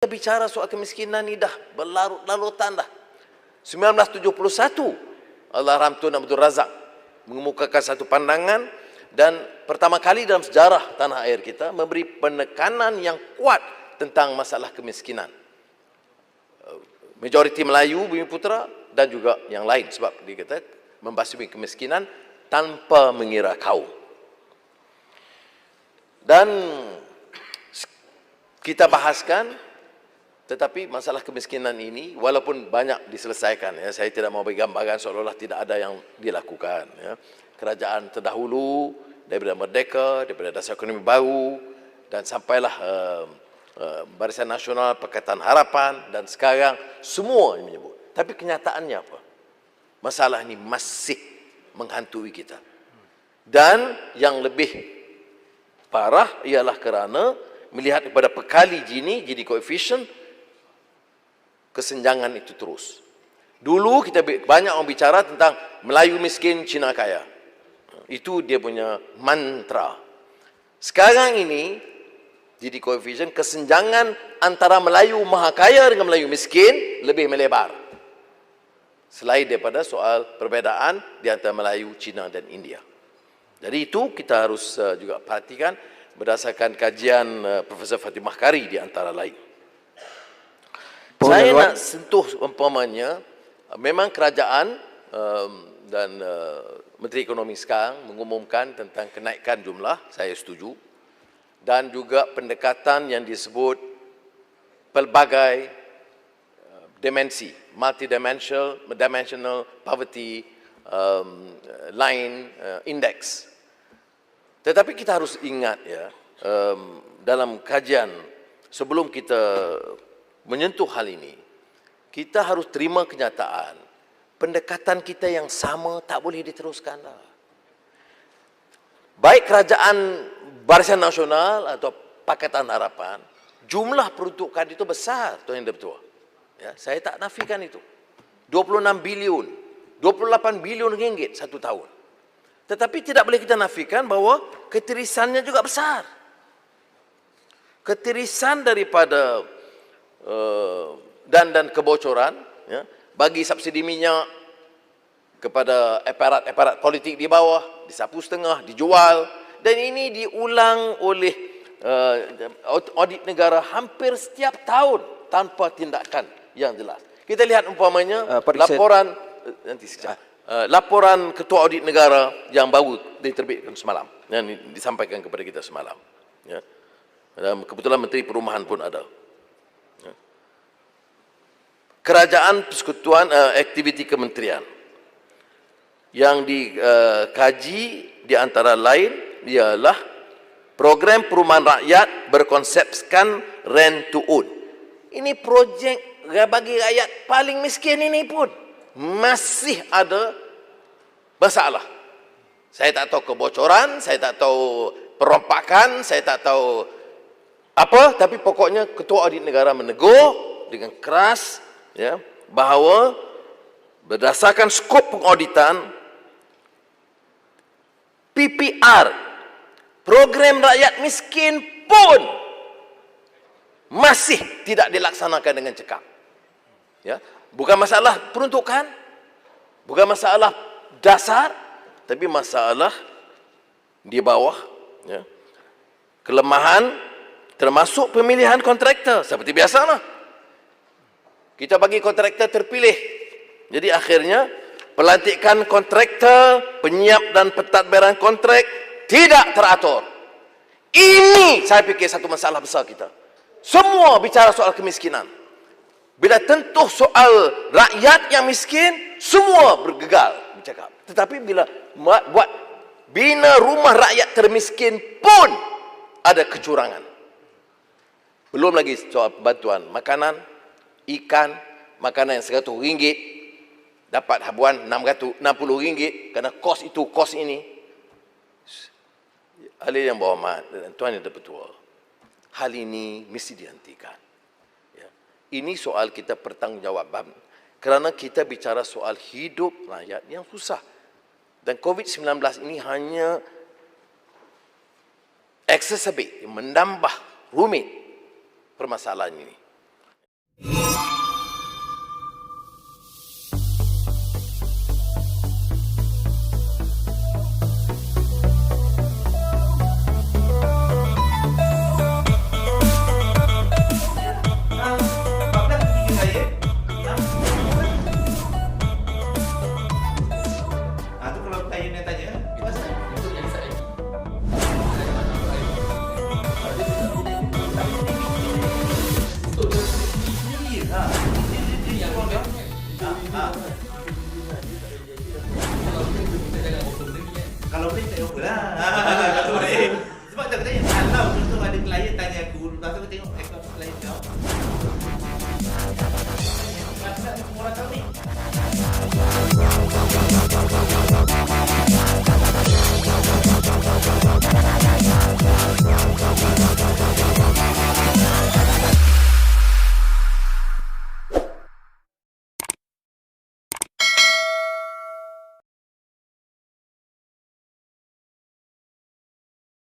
bicara soal kemiskinan ni dah berlarut-larutan dah. 1971, Allahyarham Tun Abdul Razak mengemukakan satu pandangan dan pertama kali dalam sejarah tanah air kita memberi penekanan yang kuat tentang masalah kemiskinan. Majoriti Melayu, Bumiputera dan juga yang lain, sebab dia kata membasmi kemiskinan tanpa mengira kaum. Dan kita bahaskan, tetapi masalah kemiskinan ini walaupun banyak diselesaikan, ya, saya tidak mau bagi gambaran seolah-olah tidak ada yang dilakukan, ya. Kerajaan terdahulu daripada Merdeka, daripada Dasar Ekonomi Baru dan sampailah Barisan Nasional, Pakatan Harapan dan sekarang semua yang menyebut. Tapi kenyataannya apa? Masalah ini masih menghantui kita. Dan yang lebih parah ialah kerana melihat kepada pekali Gini coefficient, kesenjangan itu terus. Dulu kita banyak orang bicara tentang Melayu miskin, Cina kaya. Itu dia punya mantra. Sekarang ini Gini coefficient, kesenjangan antara Melayu maha kaya dengan Melayu miskin lebih melebar. Selain daripada soal perbezaan di antara Melayu, Cina dan India. Jadi itu kita harus juga perhatikan berdasarkan kajian Profesor Fatimah Kari di antara lain. Saya nak sentuh umpamanya, memang kerajaan dan Menteri Ekonomi sekarang mengumumkan tentang kenaikan jumlah, saya setuju. Dan juga pendekatan yang disebut pelbagai dimensi, multidimensional poverty line index. Tetapi kita harus ingat, ya, dalam kajian sebelum kita menyentuh hal ini, kita harus terima kenyataan pendekatan kita yang sama tak boleh diteruskan dah. Baik kerajaan Barisan Nasional atau Pakatan Harapan, jumlah peruntukan itu besar, Tuan Yang Dipertua. Ya, saya tak nafikan itu. 26 bilion, 28 bilion ringgit satu tahun. Tetapi tidak boleh kita nafikan bahawa ketirisannya juga besar. Ketirisan daripada dan kebocoran, ya, bagi subsidi minyak kepada aparat-aparat politik di bawah, disapu setengah, dijual, dan ini diulang oleh audit negara hampir setiap tahun tanpa tindakan yang jelas. Kita lihat umpamanya laporan nanti sekejap. Laporan Ketua Audit Negara yang baru diterbitkan semalam, yang disampaikan kepada kita semalam. Ya. Dan kebetulan Menteri Perumahan pun ada. Ya. Kerajaan Persekutuan aktiviti kementerian yang dikaji di antara lain ialah program perumahan rakyat berkonsepkan rent to own. Ini projek bagi rakyat paling miskin ini pun masih ada masalah. Saya tak tahu kebocoran, saya tak tahu perompakan, saya tak tahu apa, tapi pokoknya Ketua Audit Negara menegur dengan keras, ya, bahawa berdasarkan skop pengauditan PPR, program rakyat miskin pun masih tidak dilaksanakan dengan cekap. Ya, bukan masalah peruntukan, bukan masalah dasar, tapi masalah di bawah, ya. Kelemahan termasuk pemilihan kontraktor. Seperti biasalah, kita bagi kontraktor terpilih, jadi akhirnya pelantikan kontraktor, penyiap dan pentadbiran kontrak tidak teratur. Ini saya fikir satu masalah besar kita. Semua bicara soal kemiskinan. Bila tentu soal rakyat yang miskin, semua bergegal bercakap. Tetapi bila buat bina rumah rakyat termiskin pun ada kecurangan. Belum lagi soal bantuan makanan, ikan, makanan yang RM100 dapat habuan RM60 kerana kos itu, kos ini. Ahli yang berhormat dan Tuan Yang Dipertua, hal ini mesti dihentikan. Ya. Ini soal kita bertanggungjawab kerana kita bicara soal hidup rakyat yang susah. Dan COVID-19 ini hanya exacerbate, menambah rumit permasalahan ini.